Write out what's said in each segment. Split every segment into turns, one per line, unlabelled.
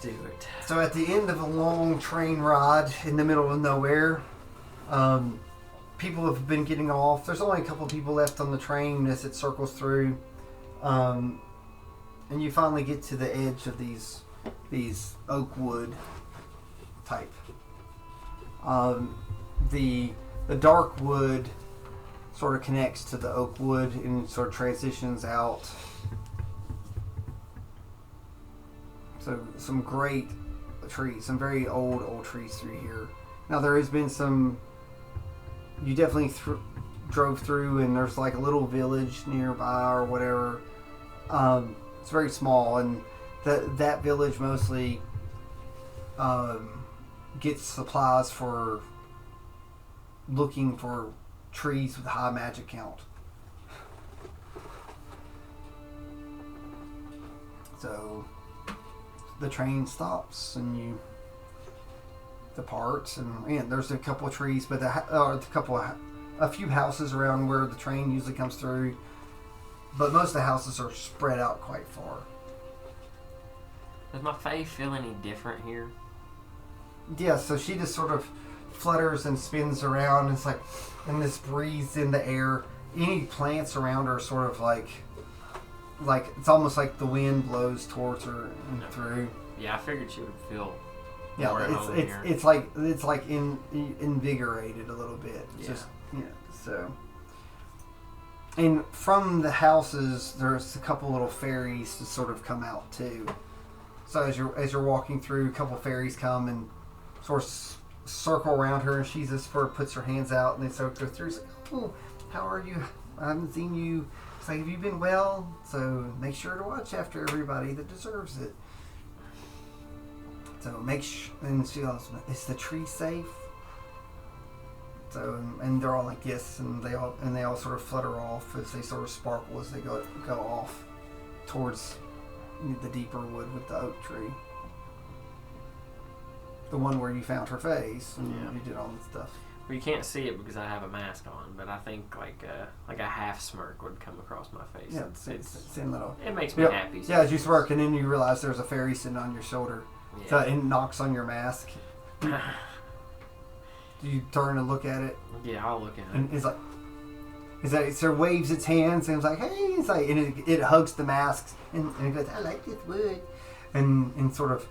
Do it.
So at the end of a long train ride in the middle of nowhere, people have been getting off. There's only a couple of people left on the train as it circles through, and you finally get to the edge of these oak wood type. The dark wood sort of connects to the oak wood and sort of transitions out. So some great trees, some very old trees through here. Now there has been some. You definitely drove through, and there's like a little village nearby or whatever. It's very small, and that village mostly gets supplies for looking for trees with high magic count. So the train stops and you depart, and there's a couple of trees, but a few houses around where the train usually comes through, but most of the houses are spread out quite far.
Does my face feel any different here?
Yeah, so she just sort of flutters and spins around. It's like, and this breeze in the air. Any plants around her are sort of like it's almost like the wind blows towards her and through.
Yeah, I figured she would feel.
Yeah, it's like invigorated a little bit. It's just so. And from the houses, there's a couple little fairies to sort of come out too. So as you're walking through, a couple fairies come and sort of circle around her, and she just sort of puts her hands out, and they sort of go through. It's like, oh, how are you? I haven't seen you. It's like, have you been well? So make sure to watch after everybody that deserves it. So and she goes, is the tree safe? So and they're all like yes, and they all sort of flutter off as they sort of sparkle as they go off towards the deeper wood with the oak tree. The one where you found her face and you did all this stuff.
Well, you can't see it because I have a mask on, but I think like a half smirk would come across my face.
Yeah, it's in little.
It makes me happy.
Yeah, as you smirk, and then you realize there's a fairy sitting on your shoulder. Yeah. So it knocks on your mask. Do you turn and look at it?
Yeah, I'll look at it.
And it sort of waves its hands and it's like, hey, it's like, and it hugs the masks and it goes, I like this wood, and sort of.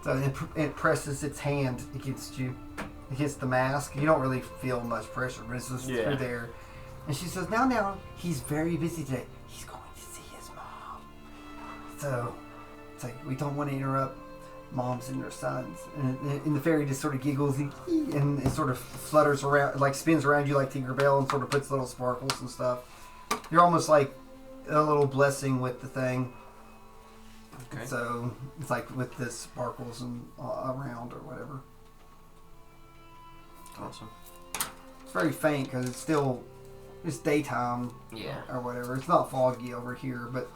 So it presses its hand against you, against the mask. You don't really feel much pressure, but it's just through there. And she says, now, he's very busy today. He's going to see his mom. So it's like, we don't want to interrupt moms and their sons. And the fairy just sort of giggles and it sort of flutters around, like spins around you like Tinkerbell and sort of puts little sparkles and stuff. You're almost like a little blessing with the thing. Okay. So it's like with the sparkles and around or whatever.
Awesome.
It's very faint because it's daytime.
Yeah.
Or whatever. It's not foggy over here, but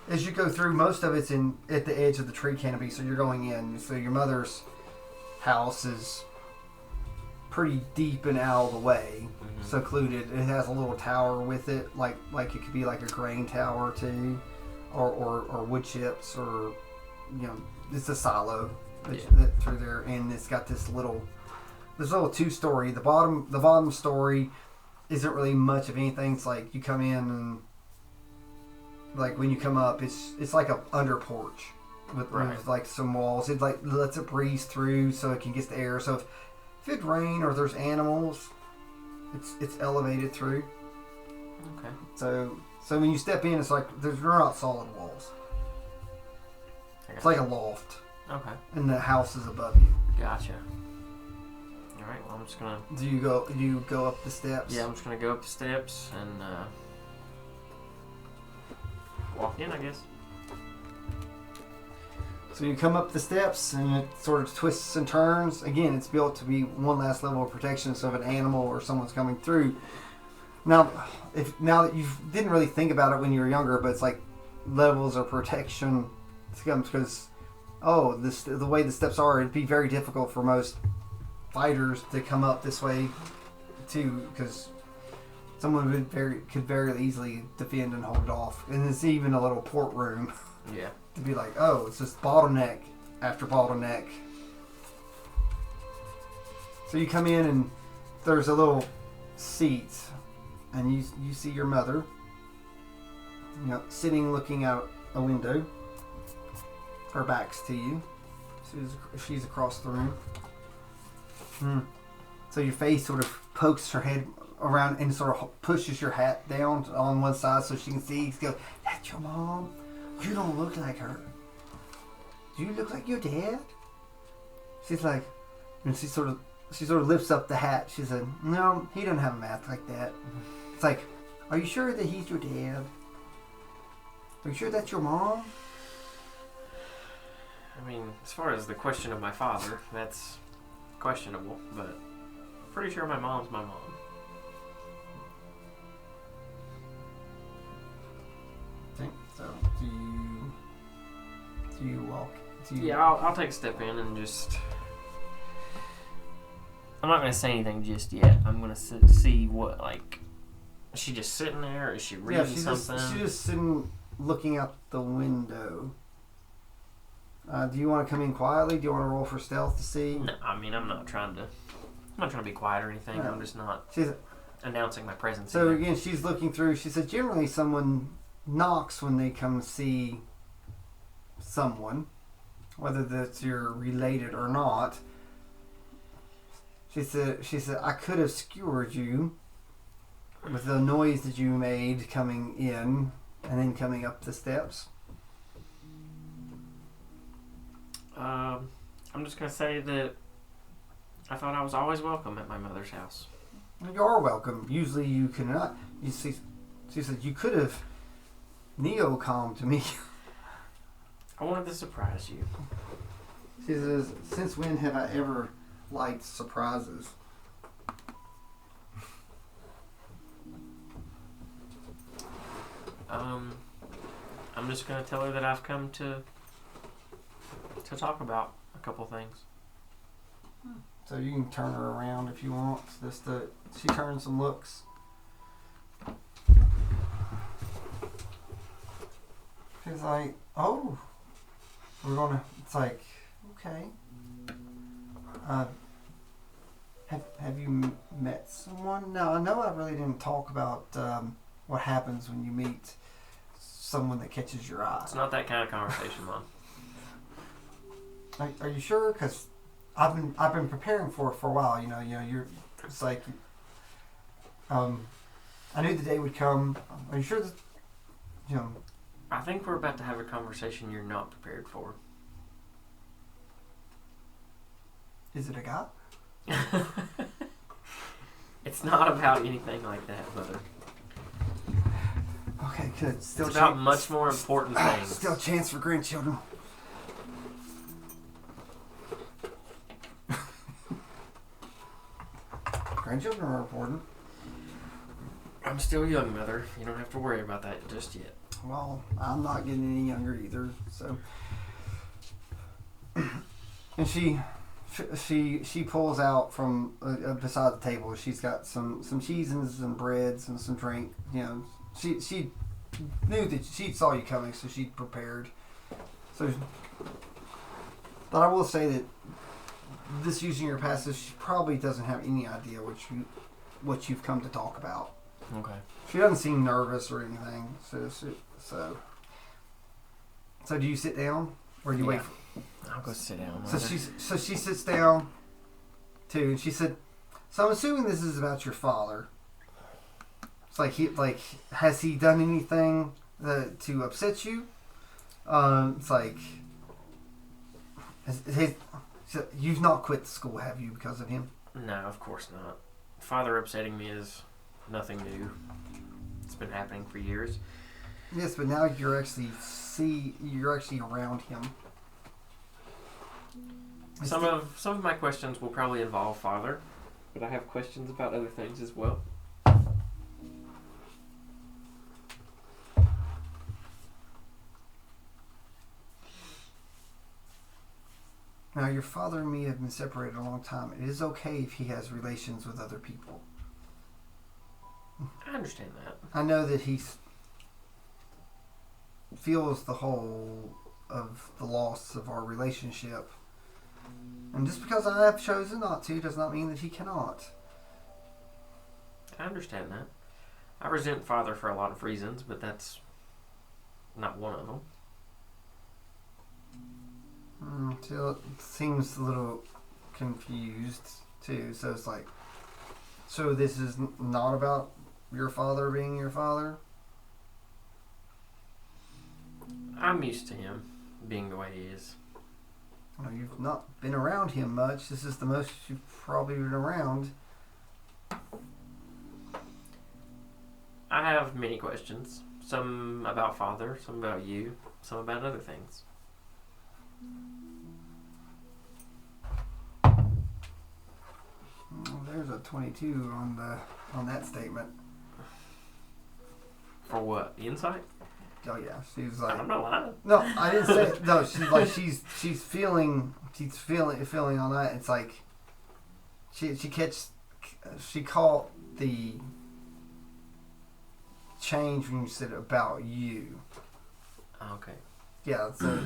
as you go through, most of it's at the edge of the tree canopy, so you're going in. So your mother's house is pretty deep and out of the way, secluded. It has a little tower with it, like it could be like a grain tower too. Or wood chips, or it's a silo that through there, and it's got this little 2-story. The bottom story isn't really much of anything. It's like you come in and like when you come up, it's like a under porch with like some walls. It like lets it breeze through so it can get the air. So if it rain or there's animals, it's elevated through.
Okay.
So when you step in, it's like they're not solid walls. It's like a loft.
Okay.
And the house is above you.
Gotcha. All right. Well, I'm just gonna.
Do you go up the steps?
Yeah, I'm just gonna go up the steps and walk in, I guess.
So you come up the steps and it sort of twists and turns. Again, it's built to be one last level of protection, so if an animal or someone's coming through. Now that you didn't really think about it when you were younger, but it's like levels of protection because the way the steps are, it'd be very difficult for most fighters to come up this way too, because someone could very easily defend and hold it off. And it's even a little port room.
Yeah.
to be like, oh, it's just bottleneck after bottleneck. So you come in and there's a little seat, and you see your mother, sitting looking out a window. Her back's to you. She's across the room. So your face sort of pokes her head around and sort of pushes your hat down on one side so she can see. She goes, "That's your mom? You don't look like her. Do you look like your dad?" She's like, and she sort of lifts up the hat. She said, "No, he doesn't have a mouth like that." It's like, "Are you sure that he's your dad? Are you sure that's your mom?"
I mean, as far as the question of my father, that's questionable, but I'm pretty sure my mom's my mom.
Okay, so do you walk?
Yeah, I'll take a step in and just... I'm not going to say anything just yet. I'm going to see what, like... Is she just sitting there, or is she reading something?
She's just sitting looking out the window. Do you want to come in quietly? Do you want to roll for stealth to see?
No, I mean, I'm not trying to be quiet or anything. No. I'm just not announcing my presence.
So again, she's looking through. She said, generally someone knocks when they come see someone, whether that's you're related or not. She said, I could have skewered you with the noise that you made coming in and then coming up the steps.
I'm just going to say that I thought I was always welcome at my mother's house.
You are welcome. Usually you cannot. You see, she said, you could have neocommed to me.
I wanted to surprise you.
She says, since when have I ever liked surprises?
I'm just going to tell her that I've come to talk about a couple things.
So you can turn her around if you want. She turns and looks. She's like, "Oh, we're gonna." It's like, okay. Have you met someone? No, I know I really didn't talk about what happens when you meet someone that catches your eye.
It's not that kind of conversation, Mom.
Are you sure? Because I've been preparing for it for a while. You're. It's like. I knew the day would come. Are you sure that?
I think we're about to have a conversation you're not prepared for.
Is it a guy?
It's not about anything like that, Mother.
Okay, good. Still
it's about much more important things.
Still a chance for grandchildren. Grandchildren are important.
I'm still young, Mother. You don't have to worry about that just yet.
Well, I'm not getting any younger either, so. And she pulls out from beside the table. She's got some cheeses and breads and some drink. She knew that she saw you coming, so she prepared. So, but I will say that this using your passive, she probably doesn't have any idea what you've come to talk about.
Okay.
She doesn't seem nervous or anything. So do you sit down or do you wait?
I'll go sit down.
So she sits down too, and she said, "So I'm assuming this is about your father. It's like has he done anything to upset you? It's like you've not quit the school, have you, because of him?"
No, of course not. Father upsetting me is nothing new. It's been happening for years.
Yes, but now you're actually around him.
Some of my questions will probably involve Father, but I have questions about other things as well.
Now, your father and me have been separated a long time. It is okay if he has relations with other people.
I understand that.
I know that he feels the whole of the loss of our relationship. And just because I have chosen not to does not mean that he cannot.
I understand that. I resent Father for a lot of reasons, but that's not one of them.
Still, it seems a little confused too. So it's like, so this is not about your father being your father?
I'm used to him being the way he is.
Well, you've not been around him much. This is the most you've probably been around.
I have many questions. Some about Father, some about you, some about other things.
Well, there's a 22 on that statement.
For what? Insight?
Oh yeah, she's like.
I'm not lying.
No, I didn't say it. No. She's like she's feeling on that. It's like she caught the change when you said about you.
Okay.
Yeah. So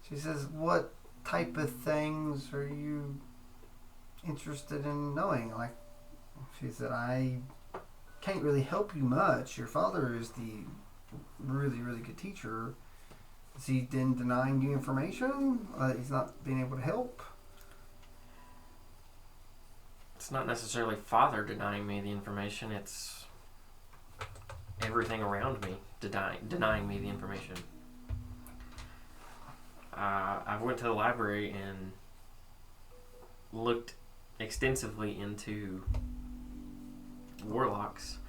she says, "What type of things are you interested in knowing?" Like she said, "I can't really help you much. Your father is the really, really good teacher. Is he then denying you information? He's not being able to help?"
It's not necessarily Father denying me the information. It's everything around me denying me the information. I went to the library and looked extensively into warlocks,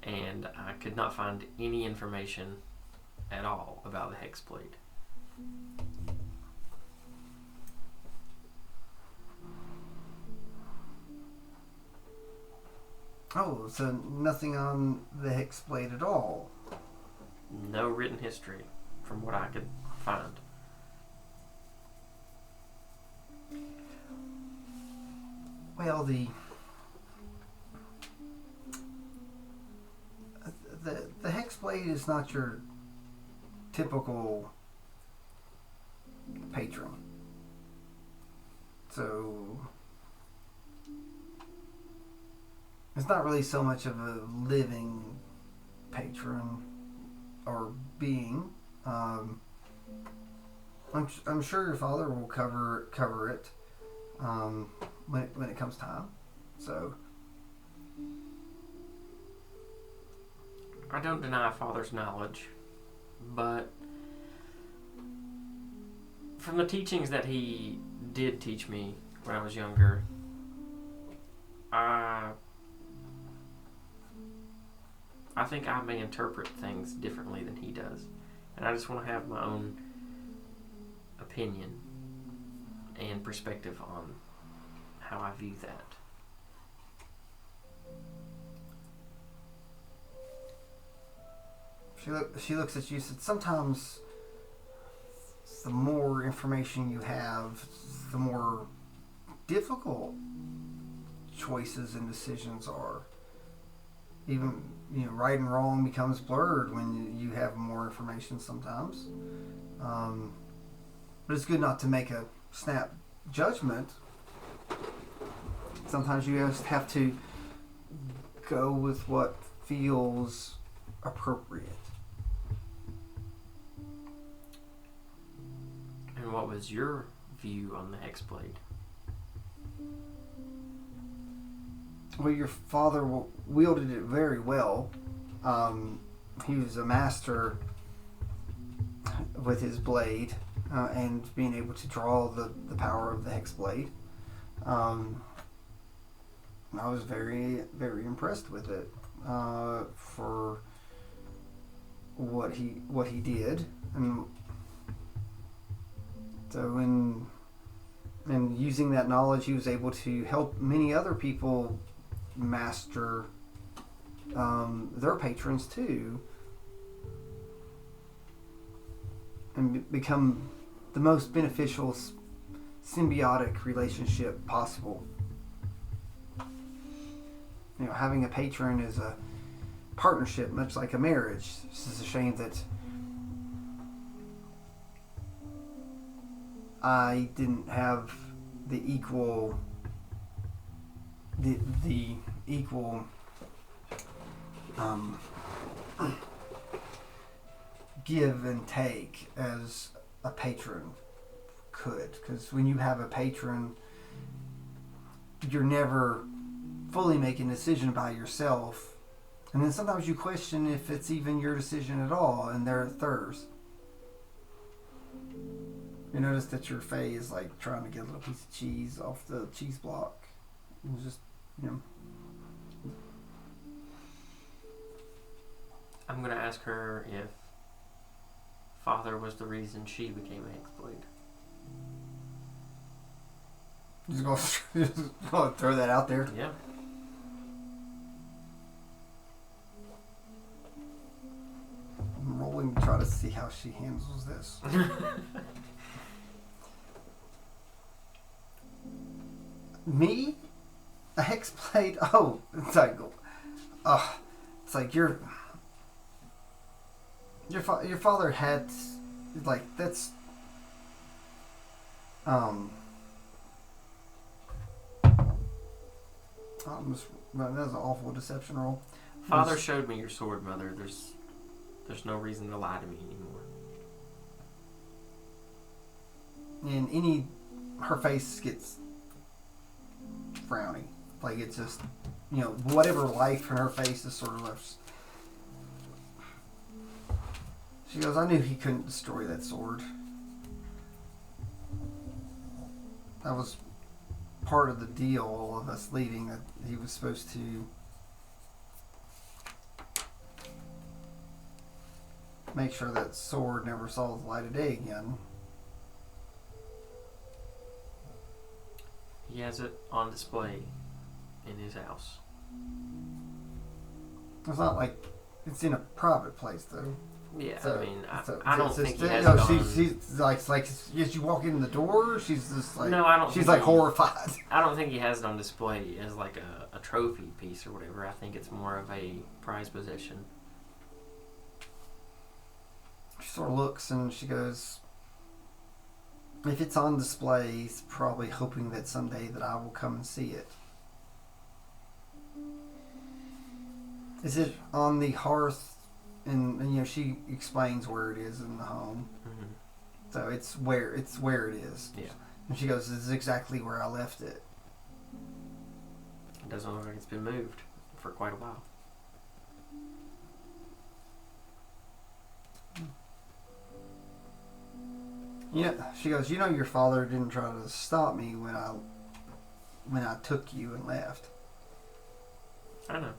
and I could not find any information at all about the Hexblade.
Oh, so nothing on the Hexblade at all?
No written history from what I could find.
Well, the Hexblade is not your typical patron. So it's not really so much of a living patron or being. I'm sure your father will cover it when it comes time. So
I don't deny Father's knowledge, but from the teachings that he did teach me when I was younger, I think I may interpret things differently than he does. And I just want to have my own opinion and perspective on how I view that.
She looks at you and said, sometimes the more information you have, the more difficult choices and decisions are. Even, right and wrong becomes blurred when you have more information sometimes. But it's good not to make a snap judgment. Sometimes you just have to go with what feels appropriate.
And what was your view on the Hexblade?
Well, your father wielded it very well. He was a master with his blade and being able to draw the power of the Hexblade. I was very, very impressed with it for what he did, and so in using that knowledge, he was able to help many other people master their patrons too, and become the most beneficial symbiotic relationship possible. Having a patron is a partnership, much like a marriage. It's just a shame that I didn't have the equal um, give and take as a patron could, because when you have a patron, you're never fully making a decision by yourself, and then sometimes you question if it's even your decision at all, and they're theirs. You notice that your Faye is like trying to get a little piece of cheese off the cheese block, and just, you know.
I'm gonna ask her if Father was the reason she became a Hexblade.
Just gonna throw that out there.
Yeah.
I'm rolling to try to see how she handles this. Me? A Hexblade? Oh, it's like, your father had, like, that's, that was an awful deception roll.
Father showed me your sword, Mother. There's no reason to lie to me anymore.
And her face gets frowny. Like, it's just, whatever life in her face is sort of left. She goes, I knew he couldn't destroy that sword. That was part of the deal of us leaving, that he was supposed to make sure that sword never saw the light of day again.
He has it on display in his house.
It's not like it's in a private place, though.
Yeah,
So,
I mean,
so
I don't
it's
think
just,
he has it on...
she's like as you walk in the door, she's just like,
No, I don't.
she's like horrified.
I don't think he has it on display as like a trophy piece or whatever. I think it's more of a prized possession.
She sort of looks and she goes, if it's on display, he's probably hoping that someday that I will come and see it. Is it on the hearth? And she explains where it is in the home.
Mm-hmm.
So it's where it is.
Yeah.
And she goes, this is exactly where I left it.
It doesn't look like it's been moved for quite a while.
Yeah, she goes, your father didn't try to stop me when I took you and left.
I know.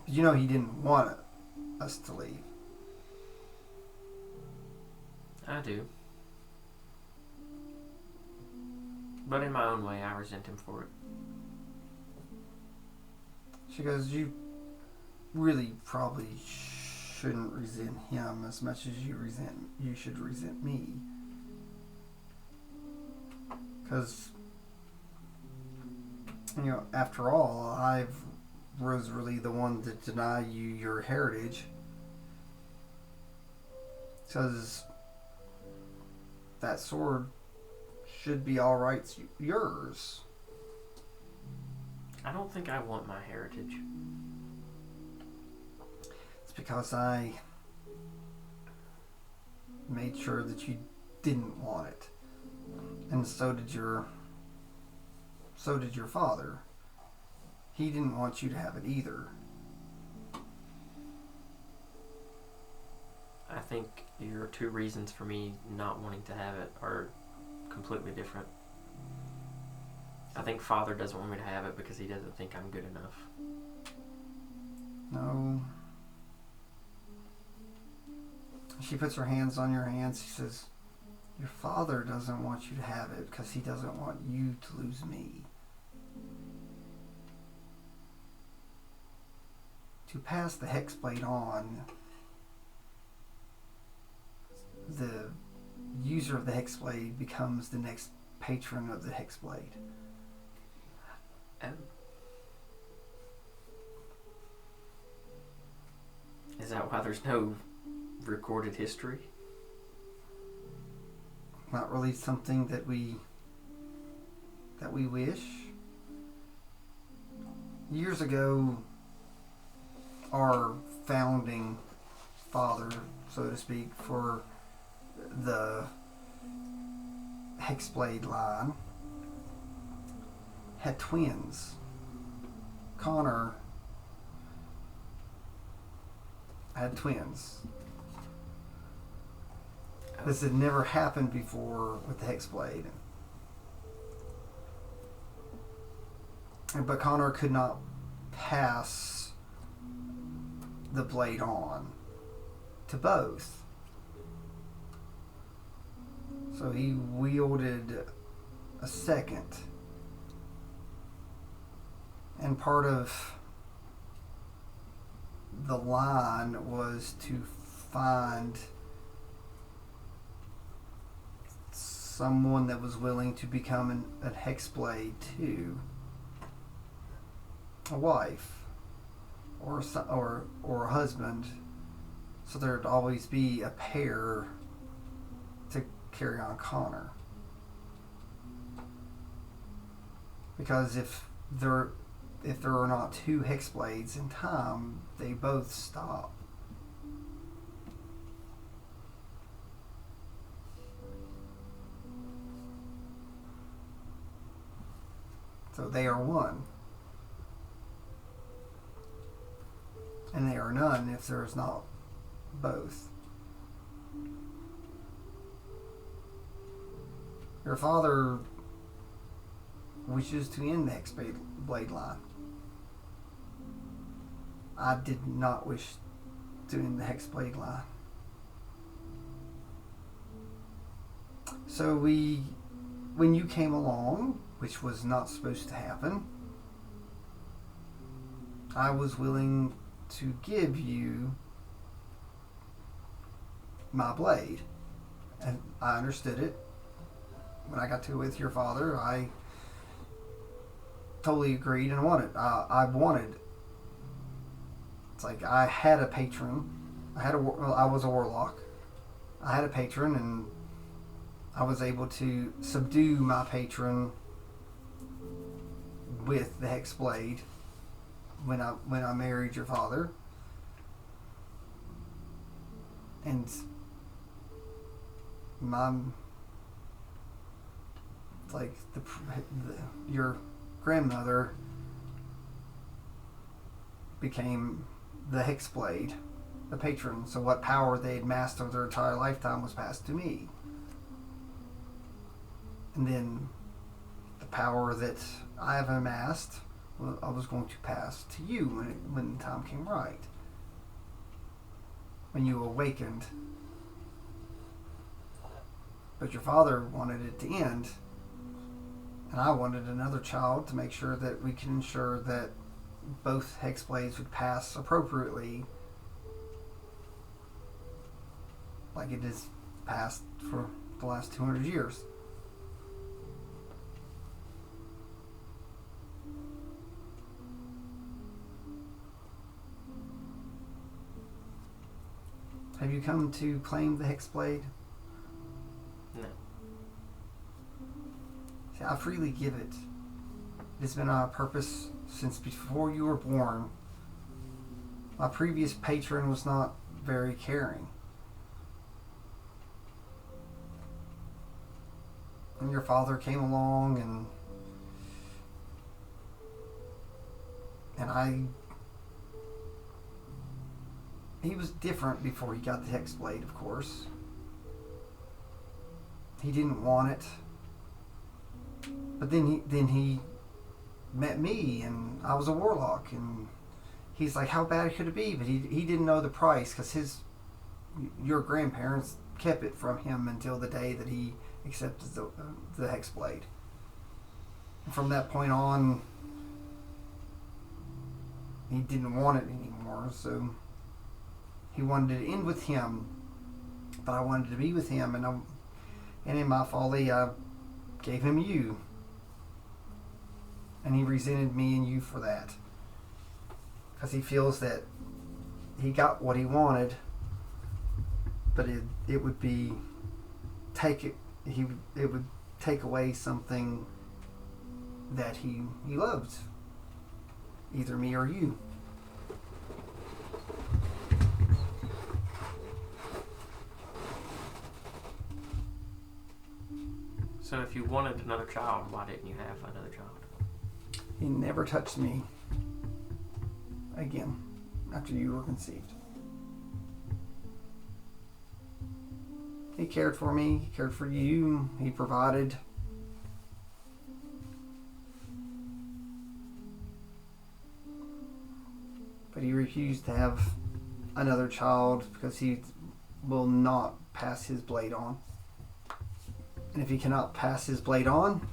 He didn't want us to leave.
I do. But in my own way, I resent him for it.
She goes, you really probably shouldn't resent him as much as you should resent me. Because, after all, I was really the one to deny you your heritage. Because that sword should be all right yours.
I don't think I want my heritage.
It's because I made sure that you didn't want it. And so did your father. He didn't want you to have it either.
I think your two reasons for me not wanting to have it are completely different. I think Father doesn't want me to have it because he doesn't think I'm good enough.
No. She puts her hands on your hands. She says, your father doesn't want you to have it because he doesn't want you to lose me. To pass the Hexblade on, the user of the Hexblade becomes the next patron of the Hexblade.
Is that why there's no recorded history?
not really something that we wish. Years ago, our founding father, so to speak, for the Hexblade line had twins. Connor had twins. This had never happened before with the Hexblade. But Connor could not pass the blade on to both. So he wielded a second. And part of the line was to find someone that was willing to become a Hexblade too. A wife or a husband, so there'd always be a pair to carry on Connor. Because if there are not two Hexblades in time, they both stop. So they are one. And they are none if there is not both. Your father wishes to end the Hexblade line. I did not wish to end the Hexblade line. So when you came along, which was not supposed to happen, I was willing to give you my blade. And I understood it. When I got to with your father, I totally agreed and wanted. I wanted. It's like I had a patron. I was a warlock. I had a patron, and I was able to subdue my patron with the Hexblade when I married your father. And it's like your grandmother became the Hexblade, the patron. So what power they had mastered over their entire lifetime was passed to me. And then the power that I have amassed, I was going to pass to you when the time came right. When you awakened. But your father wanted it to end. And I wanted another child to make sure that we can ensure that both Hexblades would pass appropriately, like it has passed for the last 200 years. Have you come to claim the Hexblade?
No.
See, I freely give it. It has been on purpose since before you were born. My previous patron was not very caring. And your father came along and he was different before he got the Hexblade, of course. He didn't want it. But then he met me, and I was a warlock, and he's like, how bad could it be? But he didn't know the price, because your grandparents kept it from him until the day that he accepted the Hexblade. And from that point on, he didn't want it anymore, so he wanted to end with him, but I wanted to be with him, and in my folly, I gave him you. And he resented me and you for that. Because he feels that he got what he wanted, but it would be it would take away something that he loved, either me or you.
So if you wanted another child, why didn't you have another child?
He never touched me again after you were conceived. He cared for me, he cared for you, he provided. But he refused to have another child because he will not pass his blade on. And if he cannot pass his blade on,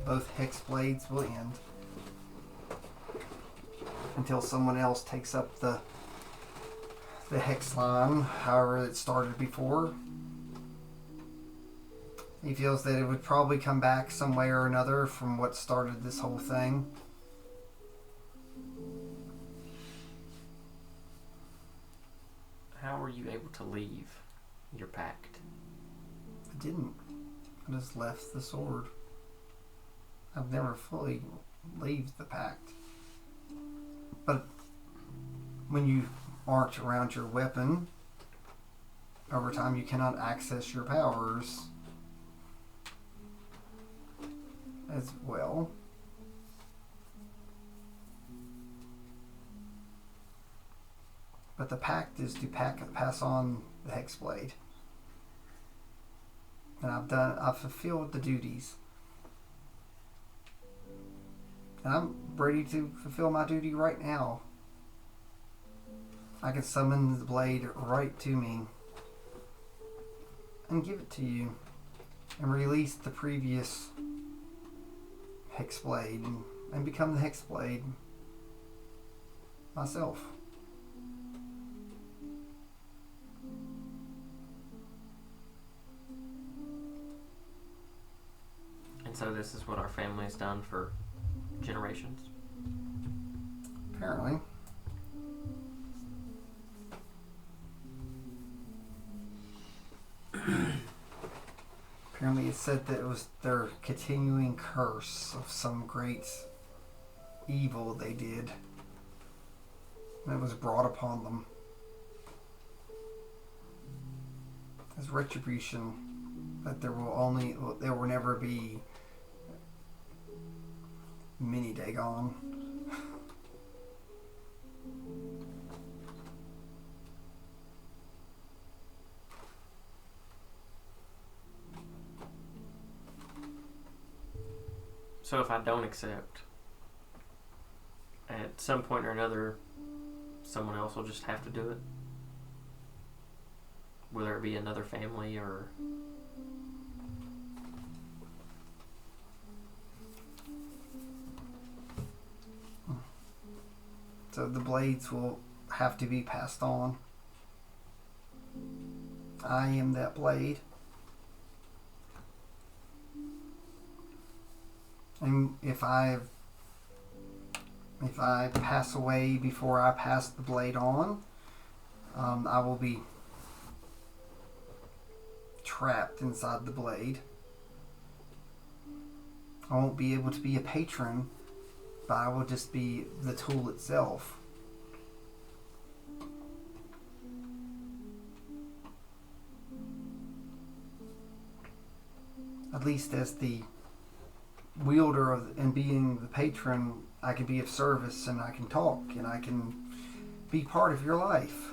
both hex blades will end. Until someone else takes up the hex line, however it started before. He feels that it would probably come back some way or another from what started this whole thing.
How were you able to leave your pact?
I didn't. I just left the sword. I've never fully left the pact. But when you aren't around your weapon, over time you cannot access your powers as well. But the pact is to pass on the Hexblade. And I've fulfilled the duties. And I'm ready to fulfill my duty right now. I can summon the blade right to me and give it to you and release the previous Hexblade and become the Hexblade myself.
And so this is what our family has done for generations?
Apparently. Apparently it said that it was their continuing curse of some great evil they did that was brought upon them as retribution, that there will never be many Dagon.
So if I don't accept, at some point or another, someone else will just have to do it? Whether it be another family or...
So the blades will have to be passed on. I am that blade. And if I pass away before I pass the blade on, I will be trapped inside the blade. I won't be able to be a patron, but I will just be the tool itself. At least as the wielder of and being the patron, I can be of service and I can talk and I can be part of your life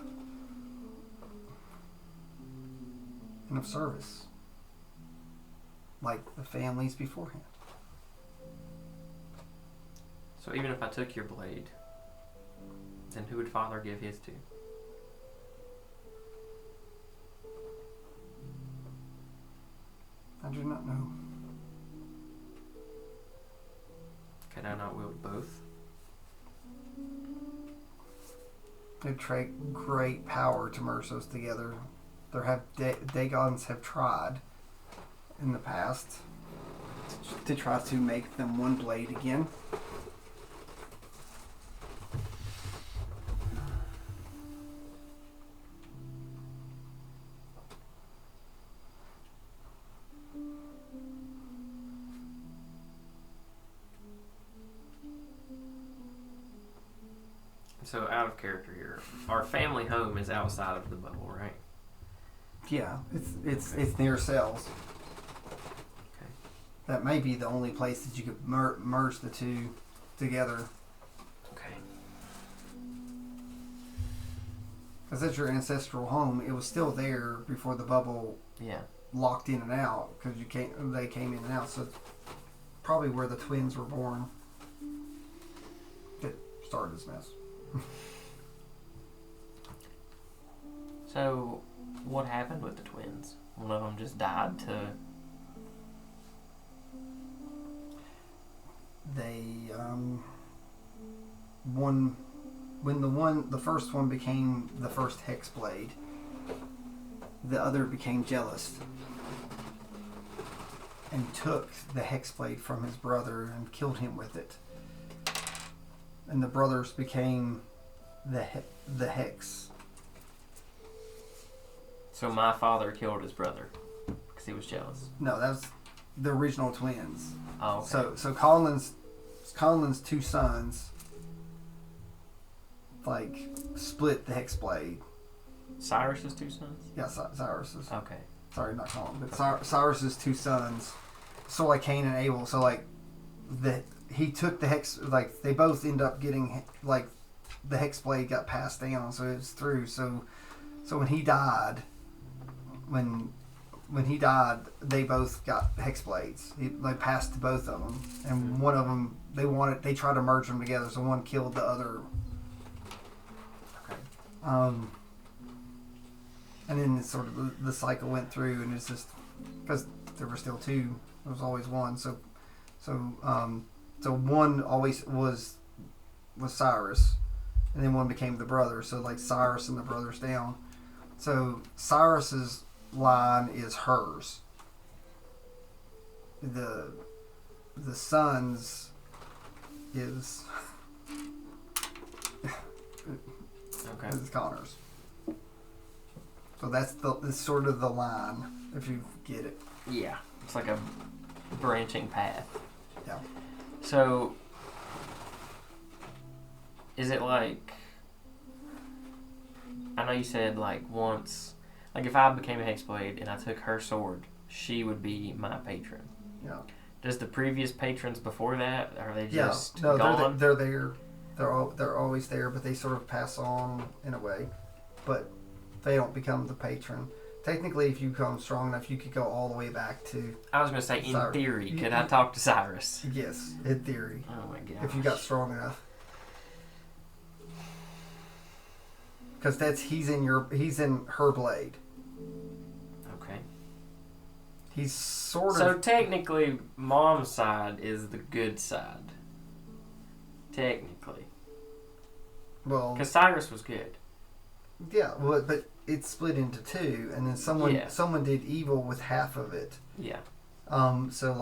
and of service, like the families beforehand.
So even if I took your blade, then who would Father give his to?
I do not know.
Can I not wield both?
They take great power to merge those together. Dagons have tried in the past to try to make them one blade again.
So out of character here, our family home is outside of the bubble, right?
Yeah, it's near cells.
Okay.
That may be the only place that you could merge the two together.
Okay.
Because that's your ancestral home. It was still there before the bubble
Yeah.
locked in and out. Because they came in and out. So it's probably where the twins were born. That started this mess.
So, what happened with the twins? One of them just died to...
They when the first one became the first Hexblade, the other became jealous and took the Hexblade from his brother and killed him with it. And the brothers became the Hex.
So my father killed his brother because he was jealous.
No, that was the original twins.
Oh, okay.
So Colin's two sons split the Hexblade.
Cyrus's two sons?
Yeah, Cyrus's.
Okay.
Sorry, not Colin, but Cyrus's two sons. So Cain and Abel. So he took the Hex. They both end up getting the Hexblade got passed down. So it was through. So when he died, when he died, they both got Hexblades. They passed to both of them, and one of them they tried to merge them together. So one killed the other.
Okay.
And then sort of the cycle went through, and it's just because there were still two. There was always one. So one always was Cyrus, and then one became the brother. So Cyrus and the brothers down. So Cyrus's line is hers. The son's is is Connor's. So that's sort of the line, if you get it.
Yeah, it's like a branching path.
Yeah.
So, is it like... I know you said once... if I became a Hexblade and I took her sword, she would be my patron.
Yeah.
Does the previous patrons before that, are they just
no,
gone?
they're there. They're always there, but they sort of pass on in a way. But they don't become the patron. Technically, if you become strong enough, you could go all the way back to...
I was going to say, in
Cyrus.
theory, could I talk to Cyrus?
Yes, in theory.
Oh my god.
If you got strong enough. Because he's in her blade.
Okay.
He's sort of...
So technically, Mom's side is the good side. Technically.
Well...
Because Cyrus was good.
Yeah, well, but it's split into two, and then someone did evil with half of it.
Yeah.
So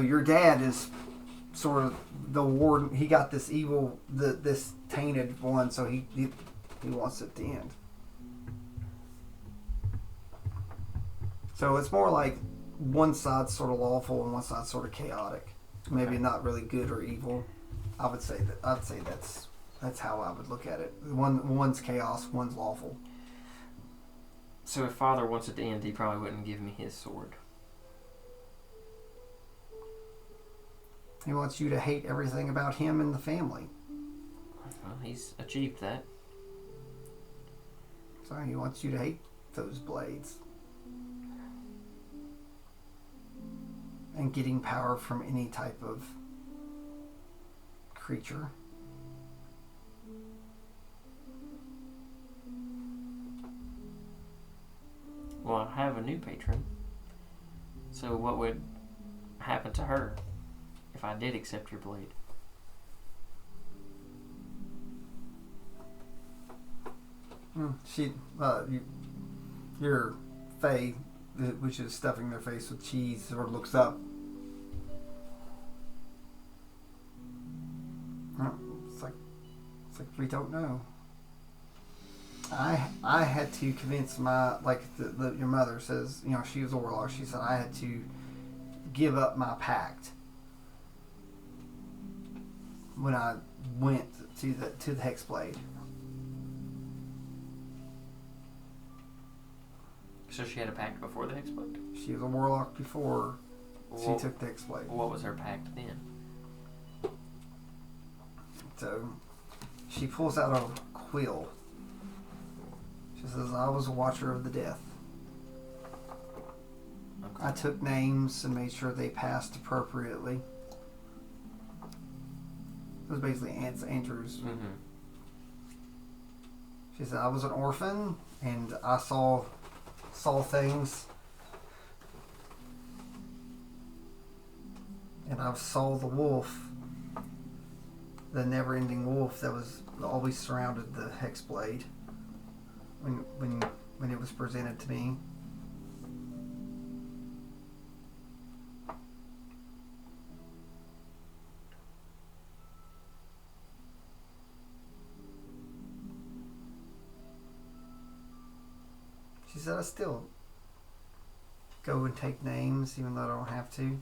your dad is sort of the warden. He got this evil, this tainted one, so he wants it to end. So it's more like one side's sort of lawful and one side's sort of chaotic. Maybe not really good or evil. I'd say that's how I would look at it. One's chaos, one's lawful.
So if Father wants it to end, he probably wouldn't give me his sword.
He wants you to hate everything about him and the family.
Well, he's achieved that.
So he wants you to hate those blades. And getting power from any type of creature.
Well, I have a new patron. So what would happen to her if I did accept your blade?
Your Faye, which is stuffing their face with cheese, sort of looks up. It's like we don't know. I had to convince your mother says, she was Orla. She said I had to give up my pact when I went to the Hexblade.
So she had a pact before the Hexblade?
She was a warlock before she took the Hexblade.
What was her pact then?
So she pulls out a quill. She says, I was a watcher of the death.
Okay.
I took names and made sure they passed appropriately. It was basically Andrew's.
Mm-hmm.
She said, I was an orphan and I saw things. And I saw the wolf, the never-ending wolf that was always surrounded the Hexblade when it was presented to me. She said, I still go and take names even though I don't have to.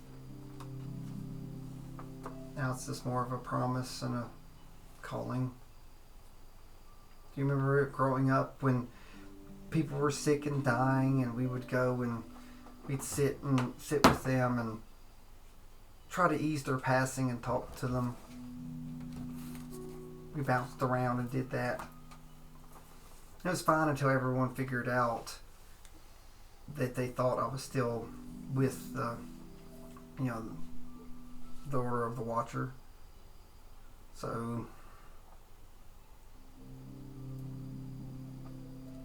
Now it's just more of a promise and a calling. Do you remember it growing up when people were sick and dying and we would go and we'd sit with them and try to ease their passing and talk to them? We bounced around and did that. It was fine until everyone figured out that they thought I was still with the Order of the Watcher. So,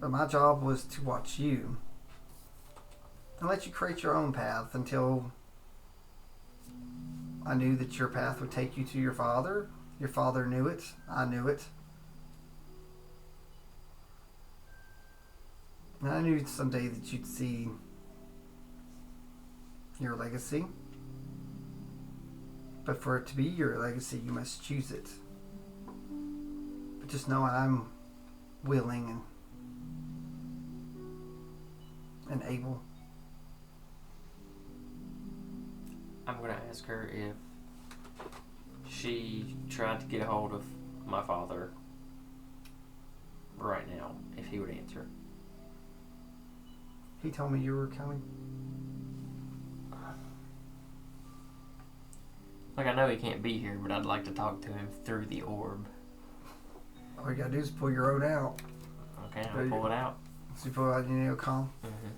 but my job was to watch you and let you create your own path until I knew that your path would take you to your father. Your father knew it. I knew it. And I knew someday that you'd see your legacy. But for it to be your legacy, you must choose it. But just know I'm willing and able.
I'm going to ask her if she tried to get a hold of my father right now, if he would answer.
He told me you were coming.
Like, I know he can't be here, but I'd like to talk to him through the orb.
All you gotta do is pull your own out.
Okay, I'll pull it out.
So you pull out your neocom.
Mm-hmm.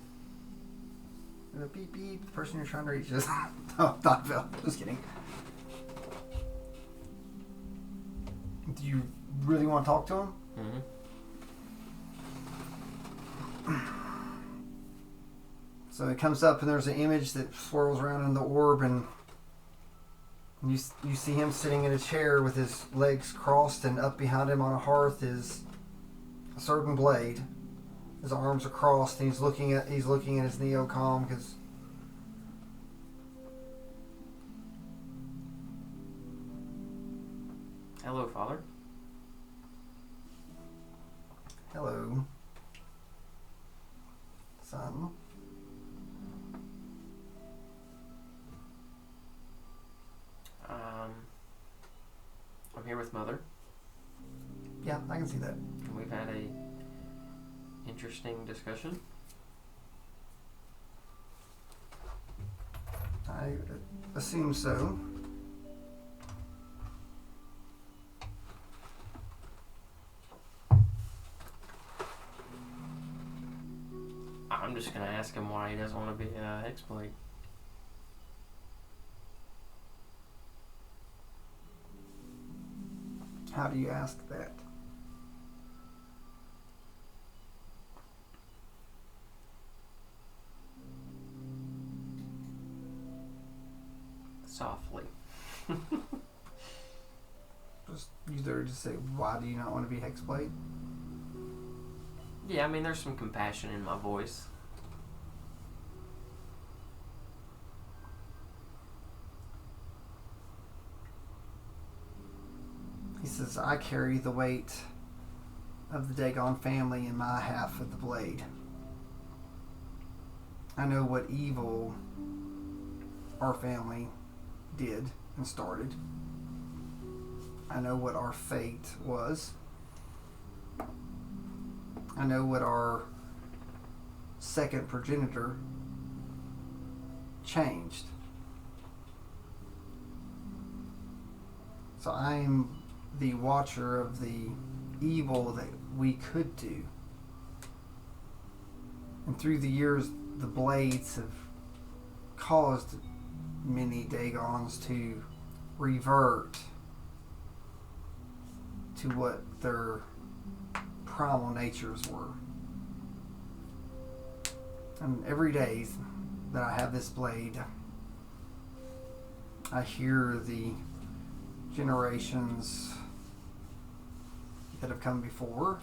And the beep beep, the person you're trying to reach is... Oh, not Phil. Just kidding. Do you really want to talk to him?
Mm-hmm.
So it comes up and there's an image that swirls around in the orb and you see him sitting in a chair with his legs crossed, and up behind him on a hearth is a certain blade. His arms are crossed and he's looking at his neocom because
Hello, Father.
hello, son.
I'm here with Mother,
Yeah, I can see that.
and we've had a interesting discussion.
I assume so.
I'm just going to ask him why he doesn't want to be a Hexblade.
How do you ask that?
Softly.
Just say, why do you not want to be Hexblade?
Yeah, I mean, there's some compassion in my voice.
He says, I carry the weight of the Dagon family in my half of the blade. I know what evil our family did and started. I know what our fate was. I know what our second progenitor changed. So I'm the watcher of the evil that we could do. And through the years, the blades have caused many Dagons to revert to what their primal natures were. And every day that I have this blade, I hear the generations that have come before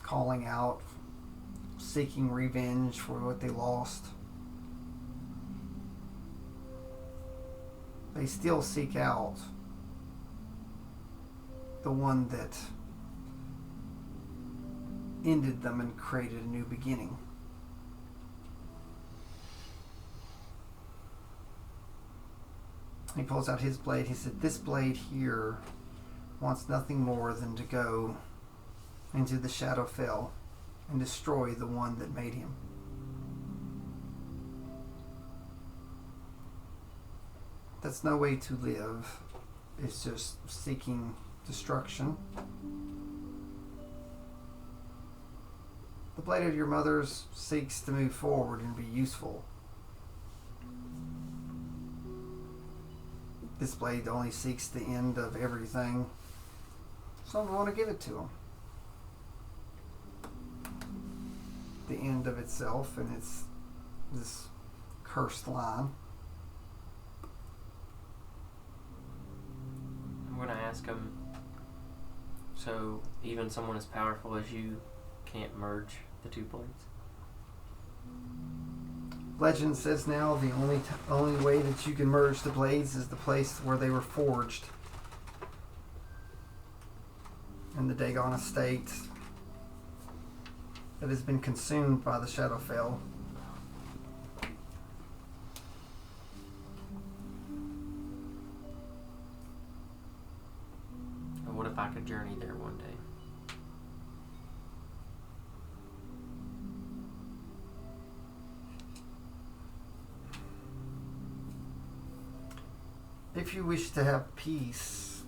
calling out, seeking revenge for what they lost. They still seek out the one that ended them and created a new beginning. He pulls out his blade. He said, "This blade here wants nothing more than to go into the Shadowfell and destroy the one that made him." That's no way to live. It's just seeking destruction. The blade of your mother's seeks to move forward and be useful. This blade only seeks the end of everything, so I want to give it to him. The end of itself, and it's this cursed line.
I'm going to ask him, so even someone as powerful as you can't merge the two blades?
Legend says now the only way that you can merge the blades is the place where they were forged. In the Dagon estate that has been consumed by the Shadowfell.
And what if I could journey there one day?
If you wish to have peace,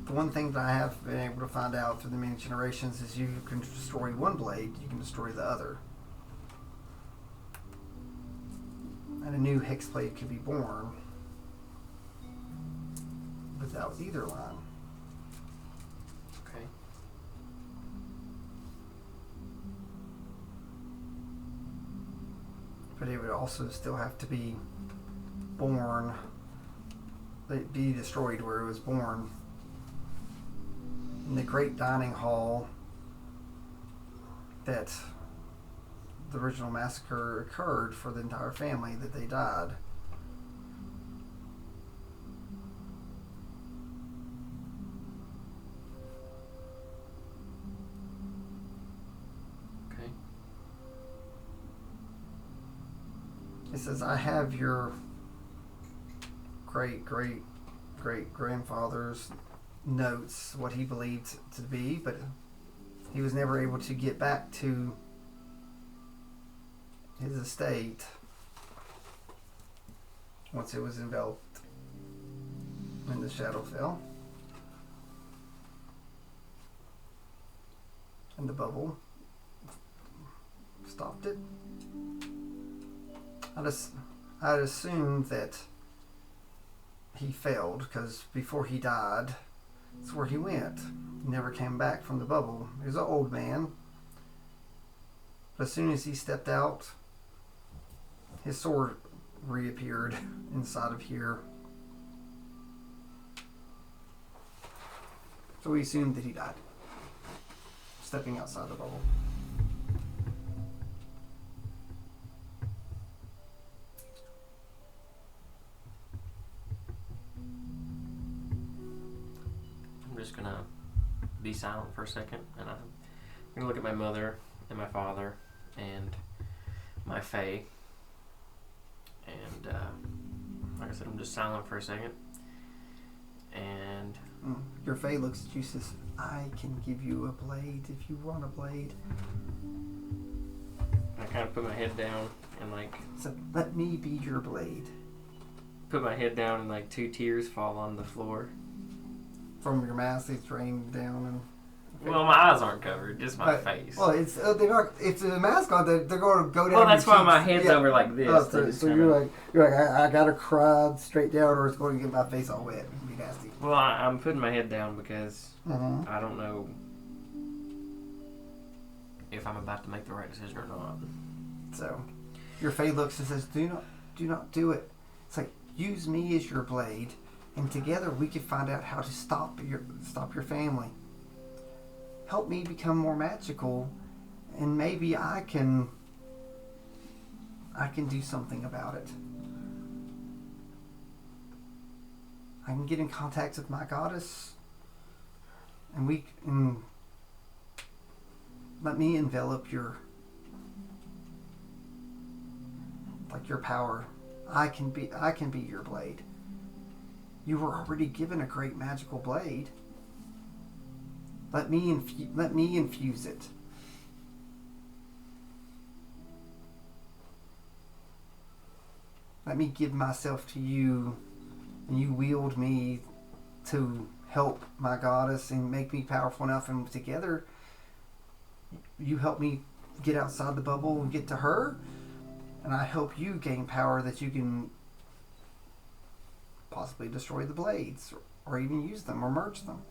the one thing that I have been able to find out through the many generations is you can destroy one blade, you can destroy the other. And a new hex blade could be born without either line.
Okay.
But it would also still have to be born, be destroyed where it was born. In the great dining hall that the original massacre occurred for the entire family, that they died.
Okay.
It says, I have your great grandfather's notes, what he believed to be, but he was never able to get back to his estate once it was enveloped in the Shadowfell and the bubble stopped it. I'd assumed that he failed because before he died, that's where he went. He never came back from the bubble. He was an old man. But as soon as he stepped out, his sword reappeared inside of here. So we assumed that he died, stepping outside the bubble.
I'm just going to be silent for a second, and I'm going to look at my mother and my father and my fae, and like I said, I'm just silent for a second. And
Your Fae looks at you and says, I can give you a blade if you want a blade.
I kind of put my head down and
So let me be your blade.
put my head down and 2 tears fall on the floor.
From your mask, they drain down and.
Well, my eyes aren't covered, just my face.
Well, it's they're not. If the mask on, they're going to go down.
Well, that's
your
why my
cheeks.
head's over like this.
So you're like, I gotta cry straight down, or it's going to get my face all wet. It'd be nasty.
Well, I'm putting my head down because
Mm-hmm.
I don't know if I'm about to make the right decision or not.
So, your Fae looks and says, do not do it. It's like, use me as your blade, and together we can find out how to stop your family. Help me become more magical, and maybe I can do something about it. I can get in contact with my goddess, and let me envelop your power. I can be your blade. You were already given a great magical blade. Let me infuse it. Let me give myself to you, and you wield me to help my goddess and make me powerful enough, and together you help me get outside the bubble and get to her, and I help you gain power that you can possibly destroy the blades or even use them or merge them.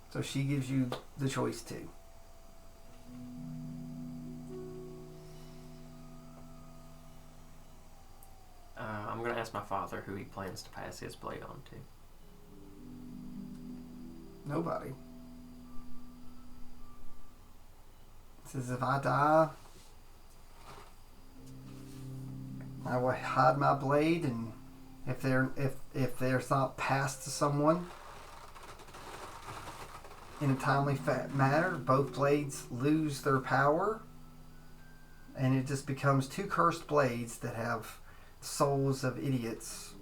So she gives you the choice too.
I'm going to ask my father who he plans to pass his blade on to.
Nobody. It says, if I die, I will hide my blade, and if there's not passed to someone in a timely manner, both blades lose their power, and it just becomes 2 cursed blades that have souls of idiots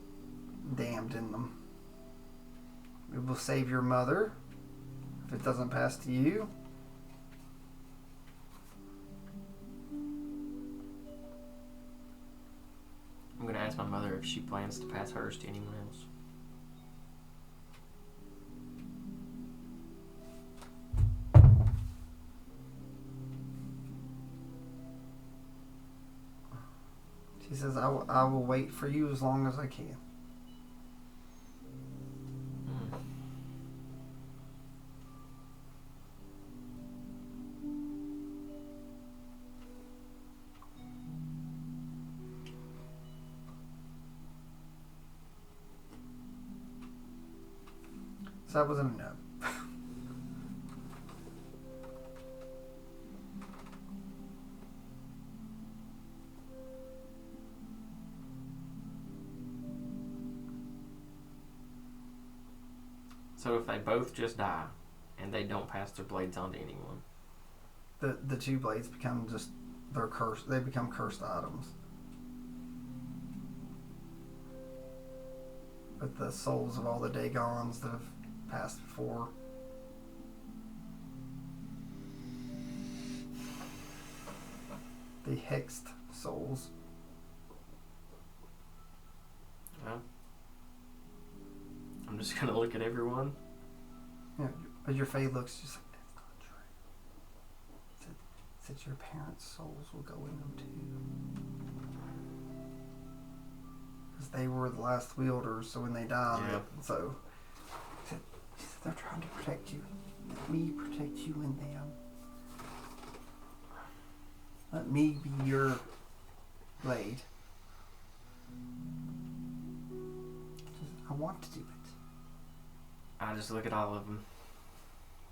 damned in them. It will save your mother if it doesn't pass to you.
I'm going to ask my mother if she plans to pass hers to anyone else.
She says, I will wait for you as long as I can. So that wasn't a no.
So if they both just die and they don't pass their blades on to anyone,
The 2 blades become just, they're cursed. They become cursed items. With the souls of all the Dagons that have passed before. The hexed souls.
well, I'm just going to look at everyone.
Yeah, but your Fae looks just like, that's not true. Said your parents' souls will go in them too. Because they were the last wielders, so when they died, so she said, they're trying to protect you. Let me protect you and them. Let me be your blade. I want to do it.
I just look at all of them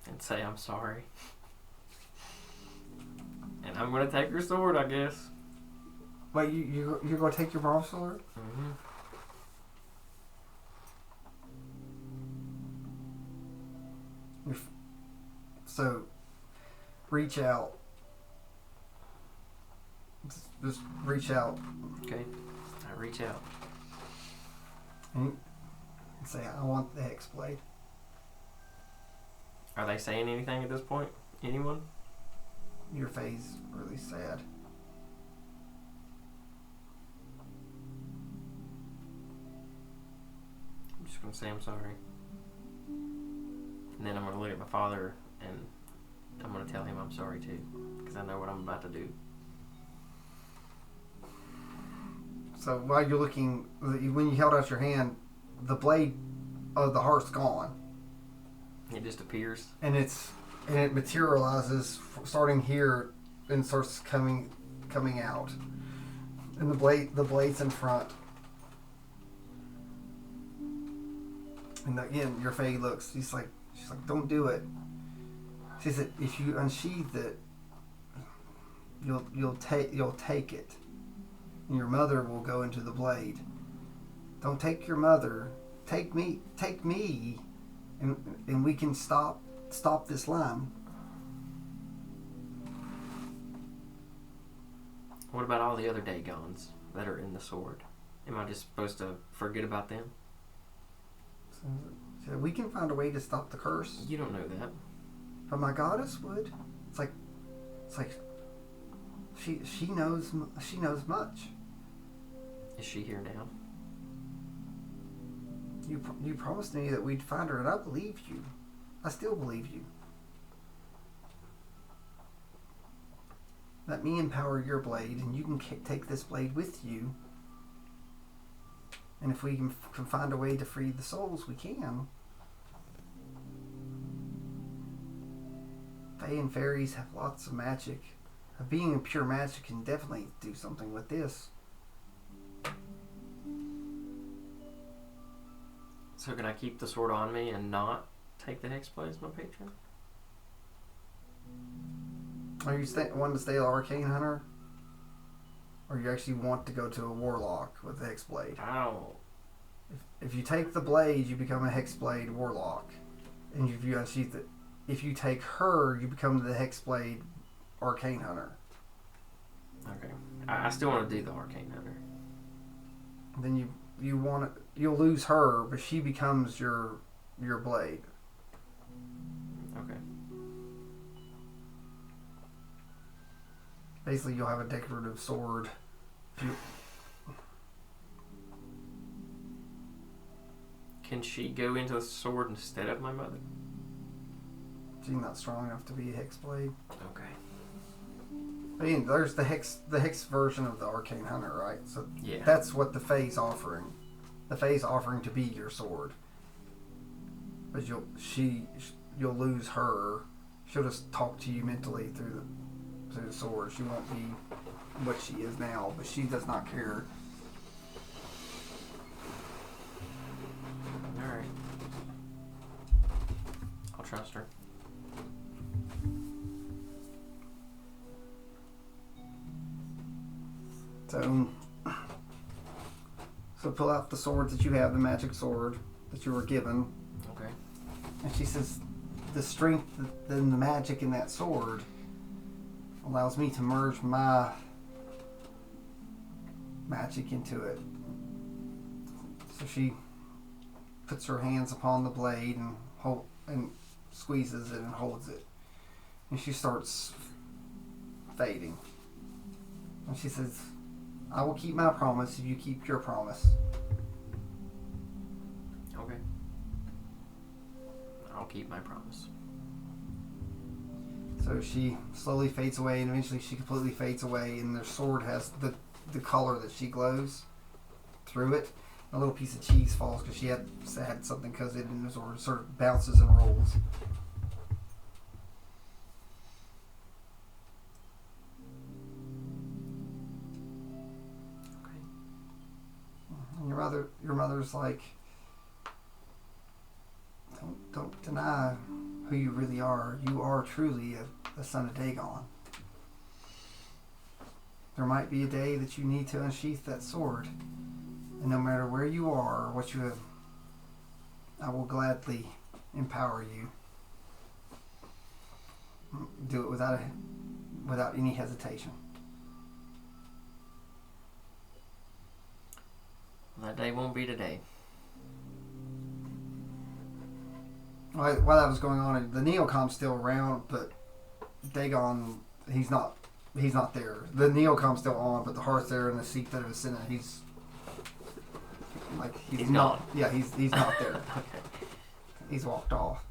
and say I'm sorry. And I'm going to take her sword, I guess.
Wait, you're going to take your mom's sword?
Mm-hmm.
So, reach out. just reach out.
Okay. I reach out.
And say, I want the hex blade.
Are they saying anything at this point? Anyone?
Your face really sad.
I'm just going to say I'm sorry. And then I'm going to look at my father and I'm going to tell him I'm sorry too. Because I know what I'm about to do.
So while you're looking, when you held out your hand, the blade of the heart's gone.
It just appears.
And it materializes starting here and starts coming out. And the blade's in front. And again, your Faye looks. She's like, don't do it. She said, if you unsheath it, you'll take it, and your mother will go into the blade. Don't take your mother. Take me, and we can stop this line.
What about all the other Dagons that are in the sword? Am I just supposed to forget about them?
So we can find a way to stop the curse.
You don't know that.
But my goddess would. It's like she knows much.
Is she here now?
You promised me that we'd find her, and I believed you. I still believe you. Let me empower your blade, and you can take this blade with you. And if we can find a way to free the souls, we can. Fae and fairies have lots of magic. A being of pure magic can definitely do something with this.
So can I keep the sword on me and not take the Hexblade as my patron?
Are you wanting to stay an arcane hunter? Or you actually want to go to a warlock with the Hexblade?
Ow.
If you take the blade, you become a Hexblade warlock. And if you unsheath it. If you take her, you become the Hexblade arcane hunter.
Okay. I still want to do the arcane hunter.
Then you'll lose her, but she becomes your blade.
Okay.
Basically, you'll have a decorative sword.
Can she go into the sword instead of my mother?
She's not strong enough to be a Hexblade.
Okay.
I mean, there's the hex version of the arcane hunter, right? So
yeah,
that's what the Fae's offering. The Fae's offering to be your sword. But you'll lose her. She'll just talk to you mentally through the sword. She won't be what she is now, but she does not care.
Alright. I'll trust her.
So pull out the sword that you have, the magic sword that you were given.
Okay.
And she says, the strength and the magic in that sword allows me to merge my magic into it. So she puts her hands upon the blade and squeezes it and holds it. And she starts fading. And she says, I will keep my promise if you keep your promise.
Okay. I'll keep my promise.
So she slowly fades away, and eventually she completely fades away, and their sword has the color that she glows through it. A little piece of cheese falls because she had something because it in the sword sort of bounces and rolls. Your mother's like, don't deny who you really are. You are truly a son of Dagon. There might be a day that you need to unsheath that sword, and no matter where you are or what you have, I will gladly empower you. Do it without any hesitation.
That day won't be today.
While that was going on, the Neocom's still around, but Dagon, he's not there. The Neocom's still on, but the heart's there in the seat that it was sitting in. He's not.
Gone.
Yeah, he's not there.
Okay.
He's walked off.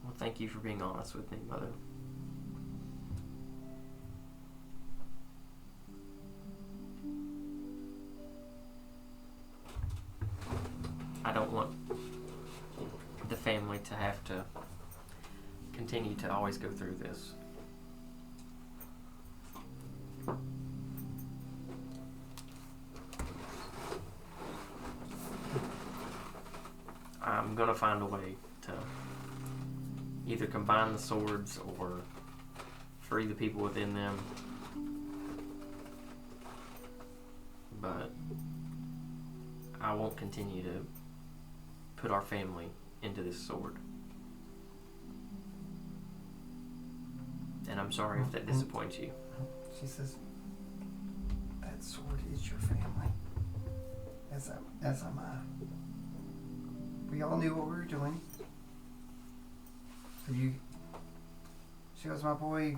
Well, thank you for being honest with me, Mother. I don't want the family to have to continue to always go through this. I'm gonna find a way to either combine the swords or free the people within them. But I won't continue to put our family into this sword. And I'm sorry if that disappoints you.
She says, "That sword is your family, as am I. We all knew what we were doing. So she goes, my boy,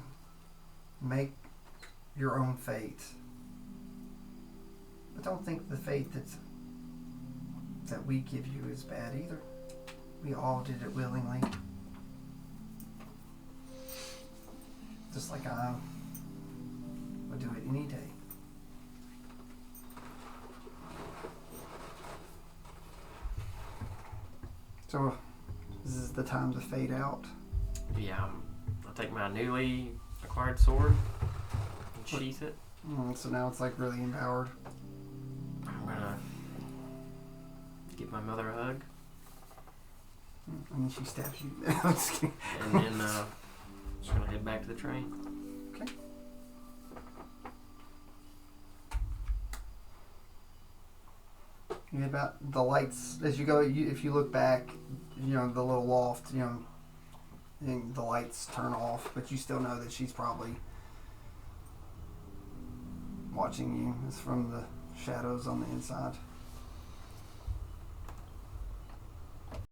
make your own fate. But don't think the fate that we give you is bad either. We all did it willingly. Just like I would do it any day." So, this is the time to fade out.
Yeah, I'll take my newly acquired sword and sheath it.
So now it's like really empowered.
I'm gonna give my mother a hug.
And then she stabs you. I'm just kidding.
And then just gonna head back to the train.
Okay. You head about the lights as you go. If you look back, the little loft. And the lights turn off, but you still know that she's probably watching you. It's from the shadows on the inside.